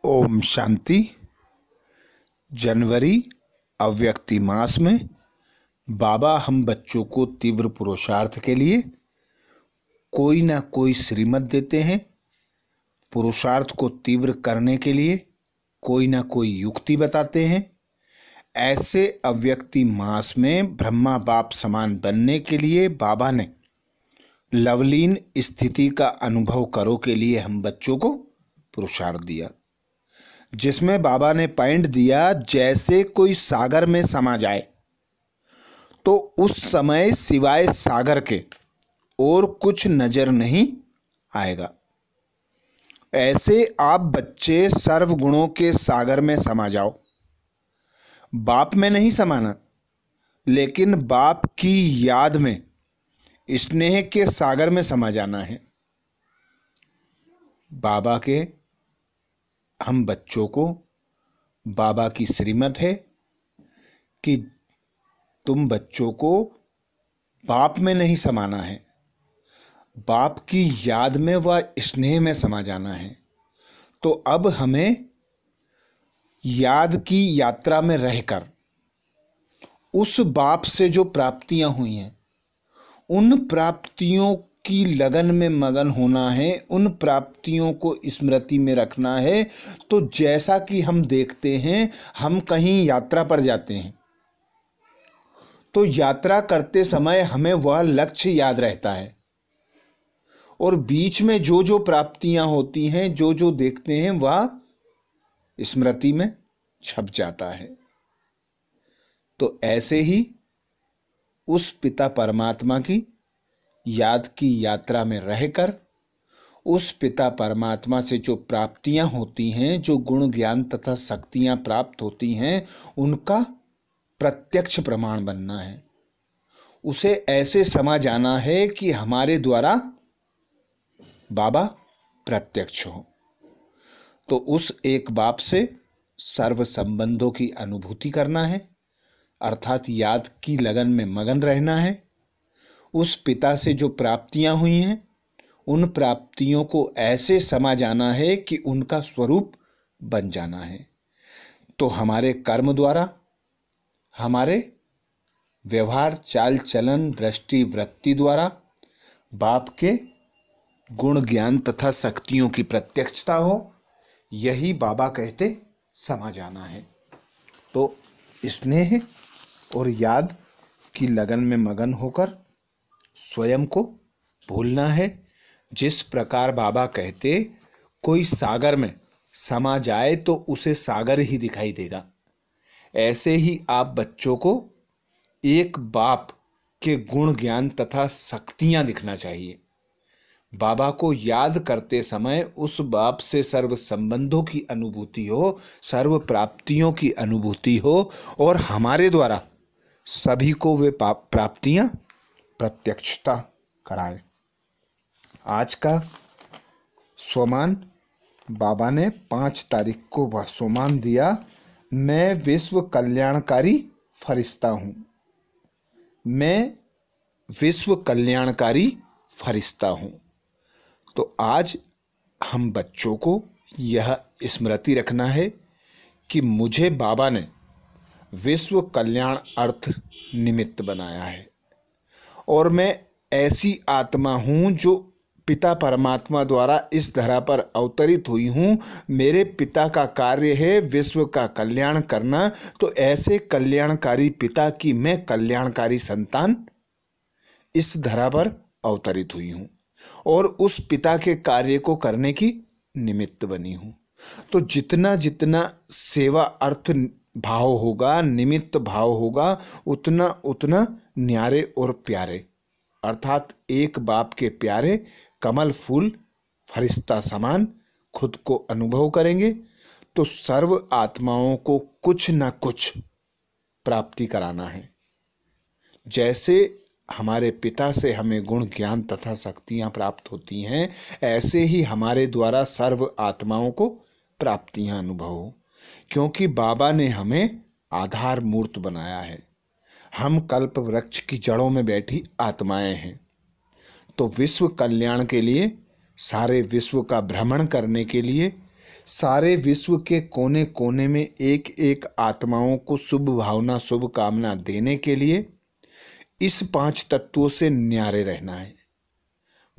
ओम शांति। जनवरी अव्यक्ति मास में बाबा हम बच्चों को तीव्र पुरुषार्थ के लिए कोई ना कोई श्रीमत देते हैं। पुरुषार्थ को तीव्र करने के लिए कोई ना कोई युक्ति बताते हैं। ऐसे अव्यक्ति मास में ब्रह्मा बाप समान बनने के लिए बाबा ने लवलीन स्थिति का अनुभव करो के लिए हम बच्चों को पुरुषार्थ दिया, जिसमें बाबा ने पॉइंट दिया, जैसे कोई सागर में समा जाए तो उस समय सिवाय सागर के और कुछ नजर नहीं आएगा। ऐसे आप बच्चे सर्वगुणों के सागर में समा जाओ। बाप में नहीं समाना, लेकिन बाप की याद में स्नेह के सागर में समा जाना है। बाबा के हम बच्चों को बाबा की श्रीमत है कि तुम बच्चों को बाप में नहीं समाना है, बाप की याद में व स्नेह में समा जाना है। तो अब हमें याद की यात्रा में रहकर उस बाप से जो प्राप्तियां हुई हैं उन प्राप्तियों की लगन में मगन होना है, उन प्राप्तियों को स्मृति में रखना है। तो जैसा कि हम देखते हैं, हम कहीं यात्रा पर जाते हैं तो यात्रा करते समय हमें वह लक्ष्य याद रहता है और बीच में जो जो प्राप्तियां होती हैं, जो जो देखते हैं, वह स्मृति में छप जाता है। तो ऐसे ही उस पिता परमात्मा की याद की यात्रा में रहकर उस पिता परमात्मा से जो प्राप्तियां होती हैं, जो गुण ज्ञान तथा शक्तियां प्राप्त होती हैं, उनका प्रत्यक्ष प्रमाण बनना है। उसे ऐसे समा जाना है कि हमारे द्वारा बाबा प्रत्यक्ष हो। तो उस एक बाप से सर्व संबंधों की अनुभूति करना है, अर्थात याद की लगन में मगन रहना है। उस पिता से जो प्राप्तियां हुई हैं उन प्राप्तियों को ऐसे समा जाना है कि उनका स्वरूप बन जाना है। तो हमारे कर्म द्वारा, हमारे व्यवहार चाल चलन दृष्टि वृत्ति द्वारा बाप के गुण ज्ञान तथा शक्तियों की प्रत्यक्षता हो, यही बाबा कहते समा जाना है। तो स्नेह और याद की लगन में मगन होकर स्वयं को भूलना है। जिस प्रकार बाबा कहते कोई सागर में समा जाए तो उसे सागर ही दिखाई देगा, ऐसे ही आप बच्चों को एक बाप के गुण ज्ञान तथा शक्तियां दिखना चाहिए। बाबा को याद करते समय उस बाप से सर्व संबंधों की अनुभूति हो, सर्व प्राप्तियों की अनुभूति हो और हमारे द्वारा सभी को वे प्राप्तियां प्रत्यक्षता कराएं। आज का स्वमान बाबा ने 5 तारीख को वह स्वमान दिया, मैं विश्व कल्याणकारी फरिश्ता हूं। मैं विश्व कल्याणकारी फरिश्ता हूं। तो आज हम बच्चों को यह स्मृति रखना है कि मुझे बाबा ने विश्व कल्याण अर्थ निमित्त बनाया है और मैं ऐसी आत्मा हूं जो पिता परमात्मा द्वारा इस धरा पर अवतरित हुई हूं। मेरे पिता का कार्य है विश्व का कल्याण करना। तो ऐसे कल्याणकारी पिता की मैं कल्याणकारी संतान इस धरा पर अवतरित हुई हूं और उस पिता के कार्य को करने की निमित्त बनी हूं। तो जितना जितना सेवा अर्थ भाव होगा, निमित्त भाव होगा, उतना उतना न्यारे और प्यारे, अर्थात एक बाप के प्यारे कमल फूल फरिश्ता समान खुद को अनुभव करेंगे। तो सर्व आत्माओं को कुछ न कुछ प्राप्ति कराना है। जैसे हमारे पिता से हमें गुण ज्ञान तथा शक्तियां प्राप्त होती हैं, ऐसे ही हमारे द्वारा सर्व आत्माओं को प्राप्तियां अनुभव हो, क्योंकि बाबा ने हमें आधार मूर्त बनाया है। हम कल्प वृक्ष की जड़ों में बैठी आत्माएं हैं। तो विश्व कल्याण के लिए, सारे विश्व का भ्रमण करने के लिए, सारे विश्व के कोने कोने में एक एक आत्माओं को शुभ भावना शुभ कामना देने के लिए इस 5 तत्वों से न्यारे रहना है।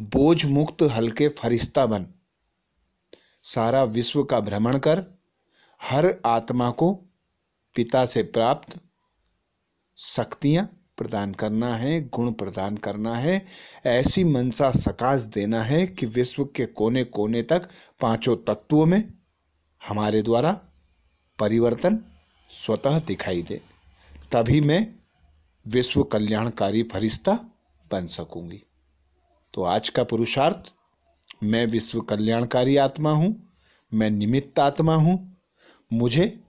बोझ मुक्त हल्के फरिश्ता बन सारा विश्व का भ्रमण कर हर आत्मा को पिता से प्राप्त शक्तियां प्रदान करना है, गुण प्रदान करना है। ऐसी मनसा सकाश देना है कि विश्व के कोने कोने तक 5 तत्वों में हमारे द्वारा परिवर्तन स्वतः दिखाई दे। तभी मैं विश्व कल्याणकारी फरिश्ता बन सकूंगी। तो आज का पुरुषार्थ, मैं विश्व कल्याणकारी आत्मा हूं, मैं निमित्त आत्मा हूं। मुझे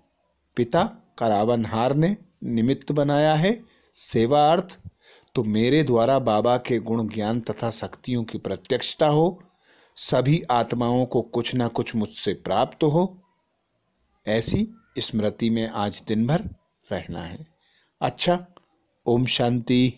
पिता करावनहार ने निमित्त बनाया है सेवा अर्थ। तो मेरे द्वारा बाबा के गुण ज्ञान तथा शक्तियों की प्रत्यक्षता हो, सभी आत्माओं को कुछ ना कुछ मुझसे प्राप्त हो, ऐसी स्मृति में आज दिन भर रहना है। अच्छा, ओम शांति।